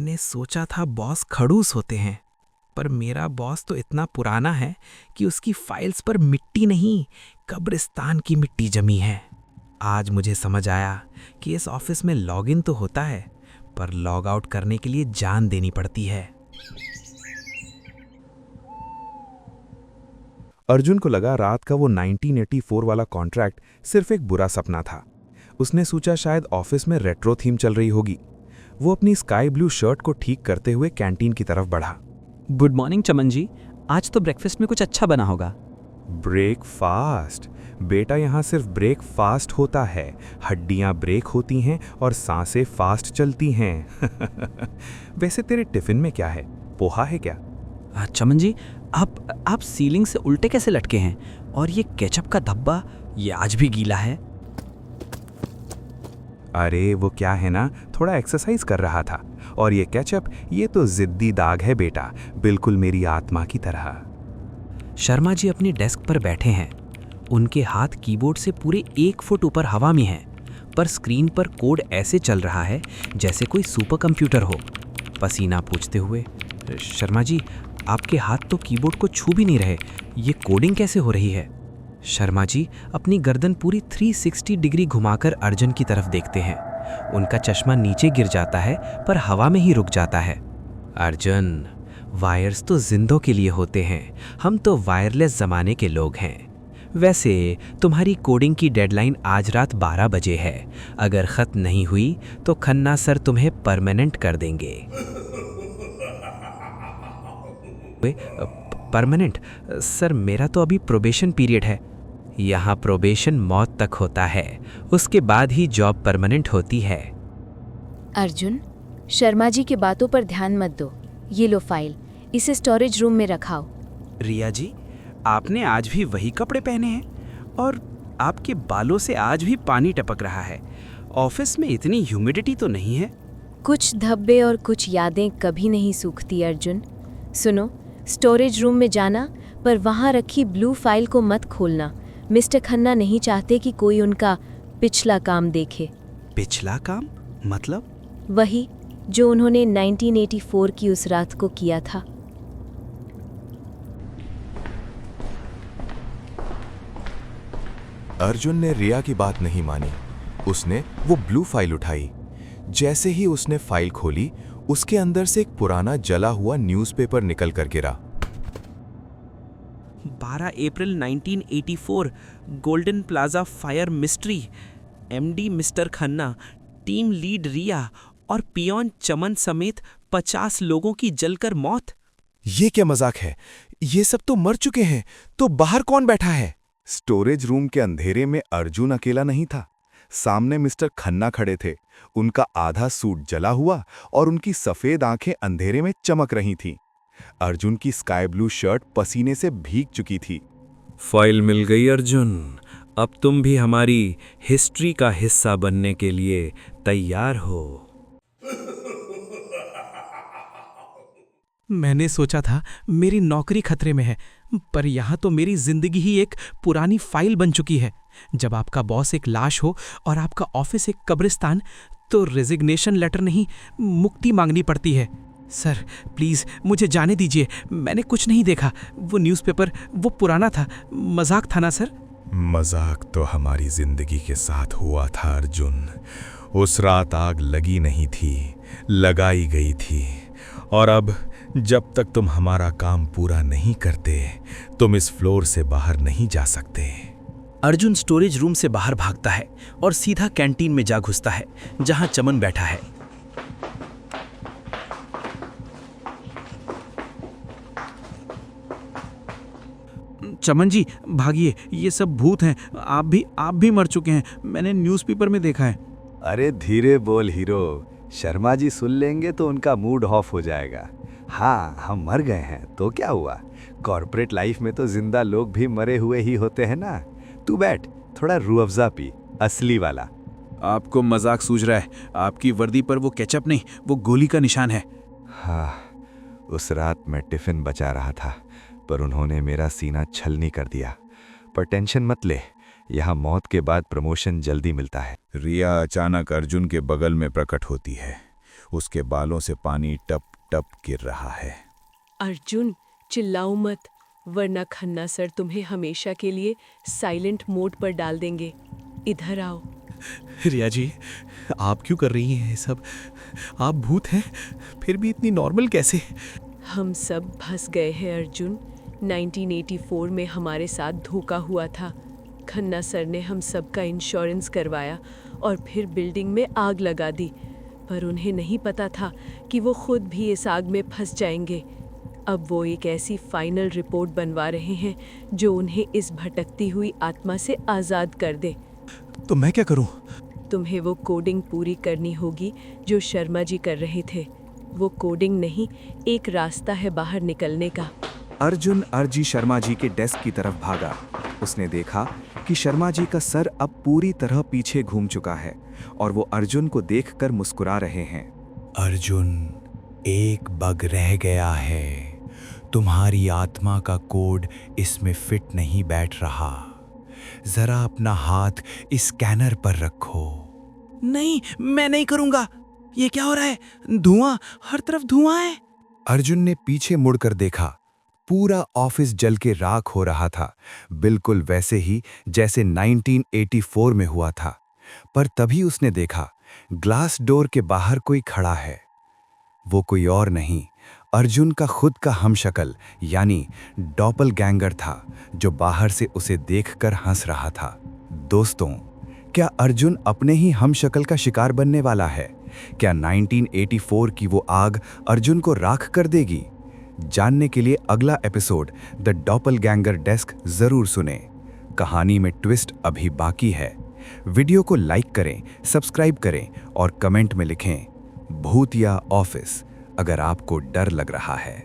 मैंने सोचा था बॉस खड़ूस होते हैं, पर मेरा बॉस तो इतना पुराना है कि उसकी फाइल्स पर मिट्टी नहीं, कब्रिस्तान की मिट्टी जमी है। आज मुझे समझ आया कि इस ऑफिस में लॉगिन तो होता है, पर लॉग आउट करने के लिए जान देनी पड़ती है। अर्जुन को लगा रात का वो 1984 वाला कॉन्ट्रैक्ट सिर्फ एक बुरा सपना था। उसने सोचा शायद ऑफिस में रेट्रो थीम चल रही होगी। वो अपनी स्काई ब्लू शर्ट को ठीक करते हुए कैंटीन की तरफ बढ़ा। गुड मॉर्निंग चमन जी, आज तो ब्रेकफास्ट में कुछ अच्छा बना होगा। ब्रेकफास्ट? बेटा, यहाँ सिर्फ ब्रेकफास्ट होता है। हड्डियाँ ब्रेक होती हैं और सांसें फास्ट चलती हैं। वैसे तेरे टिफिन में क्या है? पोहा है क्या? चमन जी, आप सीलिंग से उल्टे कैसे लटके हैं? और ये केचप का धब्बा, ये आज भी गीला है। अरे वो क्या है ना, थोड़ा एक्सरसाइज कर रहा था। और ये केचप, ये तो जिद्दी दाग है बेटा, बिल्कुल मेरी आत्मा की तरह। शर्मा जी अपनी डेस्क पर बैठे हैं। उनके हाथ कीबोर्ड से पूरे 1 फुट ऊपर हवा में हैं, पर स्क्रीन पर कोड ऐसे चल रहा है जैसे कोई सुपर कंप्यूटर हो। पसीना पोंछते हुए, शर्मा जी आपके हाथ तो कीबोर्ड को छू भी नहीं रहे, ये कोडिंग कैसे हो रही है? शर्मा जी अपनी गर्दन पूरी 360 डिग्री घुमाकर अर्जुन की तरफ देखते हैं। उनका चश्मा नीचे गिर जाता है पर हवा में ही रुक जाता है। अर्जुन, वायर्स तो जिंदों के लिए होते हैं, हम तो वायरलेस ज़माने के लोग हैं। वैसे तुम्हारी कोडिंग की डेडलाइन आज रात 12 बजे है। अगर ख़त्म नहीं हुई तो खन्ना सर तुम्हें परमानेंट कर देंगे। परमानेंट? सर मेरा तो अभी प्रोबेशन पीरियड है। यहाँ प्रोबेशन मौत तक होता है, उसके बाद ही जॉब परमानेंट होती है। अर्जुन, शर्मा जी की बातों पर ध्यान मत दो। ये लो फाइल, इसे स्टोरेज रूम में रखाओ। रिया जी, आपने आज भी वही कपड़े पहने हैं और आपके बालों से आज भी पानी टपक रहा है। ऑफिस में इतनी ह्यूमिडिटी तो नहीं है? कुछ धब्बे और कुछ यादें कभी नहीं सूखती अर्जुन। सुनो, स्टोरेज रूम में जाना, पर वहाँ रखी ब्लू फाइल को मत खोलना। मिस्टर खन्ना नहीं चाहते कि कोई उनका पिछला काम देखे। पिछला काम मतलब? वही जो उन्होंने 1984 की उस रात को किया था। अर्जुन ने रिया की बात नहीं मानी। उसने वो ब्लू फाइल उठाई। जैसे ही उसने फाइल खोली, उसके अंदर से एक पुराना जला हुआ न्यूज़पेपर निकल कर गिरा। 12 April 1984, golden plaza fire mystery. MD mister Khanna, team lead Riya और पियोन चमन समेत 50 लोगों की जलकर मौत। ये क्या मजाक है? ये सब तो मर चुके हैं, तो बाहर कौन बैठा है? स्टोरेज रूम के अंधेरे में अर्जुन अकेला नहीं था। सामने मिस्टर खन्ना खड़े थे। उनका आधा सूट जला हुआ और उनकी सफेद आंखें अंधेरे में चमक रही थीं। अर्जुन की स्काई ब्लू शर्ट पसीने से भीग चुकी थी। फाइल मिल गई अर्जुन, अब तुम भी हमारी हिस्ट्री का हिस्सा बनने के लिए तैयार हो। मैंने सोचा था मेरी नौकरी खतरे में है, पर यहाँ तो मेरी जिंदगी ही एक पुरानी फाइल बन चुकी है। जब आपका बॉस एक लाश हो और आपका ऑफिस एक कब्रिस्तान, तो रेजिग्नेशन लेटर नहीं, मुक्ति मांगनी पड़ती है। सर प्लीज़ मुझे जाने दीजिए, मैंने कुछ नहीं देखा। वो न्यूज़पेपर वो पुराना था, मजाक था ना सर? मजाक तो हमारी जिंदगी के साथ हुआ था अर्जुन। उस रात आग लगी नहीं थी, लगाई गई थी। और अब जब तक तुम हमारा काम पूरा नहीं करते, तुम इस फ्लोर से बाहर नहीं जा सकते। अर्जुन स्टोरेज रूम से बाहर भागता है और सीधा कैंटीन में जा घुसता है, जहां चमन बैठा है। चमन जी भागिए, ये सब भूत हैं। आप भी मर चुके हैं, मैंने न्यूज़पेपर में देखा है। अरे धीरे बोल हीरो, शर्मा जी सुन लेंगे तो उनका मूड ऑफ हो जाएगा। हाँ, हम मर गए हैं तो क्या हुआ? कॉर्पोरेट लाइफ में तो जिंदा लोग भी मरे हुए ही होते हैं ना। तू बैठ, थोड़ा रूह अफ़ज़ा पी, असली वाला। आपको मजाक सूझ रहा है। आपकी वर्दी पर वो केचप नहीं, वो गोली का निशान है। हाँ, उस रात मैं टिफिन बचा रहा था, पर उन्होंने मेरा सीना छलनी कर दिया। पर टेंशन मत ले, यहाँ मौत के बाद प्रमोशन जल्दी मिलता है। रिया अचानक अर्जुन के बगल में प्रकट होती है। उसके बालों से पानी टप टप गिर रहा है। अर्जुन, चिल्लाओ मत, वरना खन्ना सर तुम्हें हमेशा के लिए साइलेंट मोड पर डाल देंगे। इधर आओ। रिया जी, आप क्यों कर रही हैं ये सब? आप भूत हैं, फिर भी इतनी नॉर्मल कैसे? हम सब फंस गए हैं अर्जुन। 1984 में हमारे साथ धोखा हुआ था। खन्ना सर ने हम सब का इंश्योरेंस करवाया और फिर बिल्डिंग में आग लगा दी, पर उन्हें नहीं पता था कि वो खुद भी इस आग में फंस जाएंगे। अब वो एक ऐसी फाइनल रिपोर्ट बनवा रहे हैं जो उन्हें इस भटकती हुई आत्मा से आज़ाद कर दे। तो मैं क्या करूं? तुम्हें वो कोडिंग पूरी करनी होगी जो शर्मा जी कर रहे थे। वो कोडिंग नहीं, एक रास्ता है बाहर निकलने का। अर्जुन अर्जी शर्मा जी के डेस्क की तरफ भागा। उसने देखा कि शर्मा जी का सर अब पूरी तरह पीछे घूम चुका है और वो अर्जुन को देखकर मुस्कुरा रहे हैं। अर्जुन, एक बग रह गया है। तुम्हारी आत्मा का कोड इसमें फिट नहीं बैठ रहा। जरा अपना हाथ इस स्कैनर पर रखो। नहीं, मैं नहीं करूंगा। ये क्या हो रहा है? धुआं, हर तरफ धुआं है। अर्जुन ने पीछे मुड़कर देखा। पूरा ऑफिस जल के राख हो रहा था, बिल्कुल वैसे ही जैसे 1984 में हुआ था। पर तभी उसने देखा ग्लास डोर के बाहर कोई खड़ा है। वो कोई और नहीं, अर्जुन का खुद का हमशक्ल यानी डॉपलगैंगर था, जो बाहर से उसे देखकर हंस रहा था। दोस्तों, क्या अर्जुन अपने ही हमशक्ल का शिकार बनने वाला है? क्या 1984 की वो आग अर्जुन को राख कर देगी? जानने के लिए अगला एपिसोड द डॉपलगैंगर डेस्क जरूर सुने। कहानी में ट्विस्ट अभी बाकी है। वीडियो को लाइक करें, सब्सक्राइब करें और कमेंट में लिखें भूत या ऑफिस अगर आपको डर लग रहा है।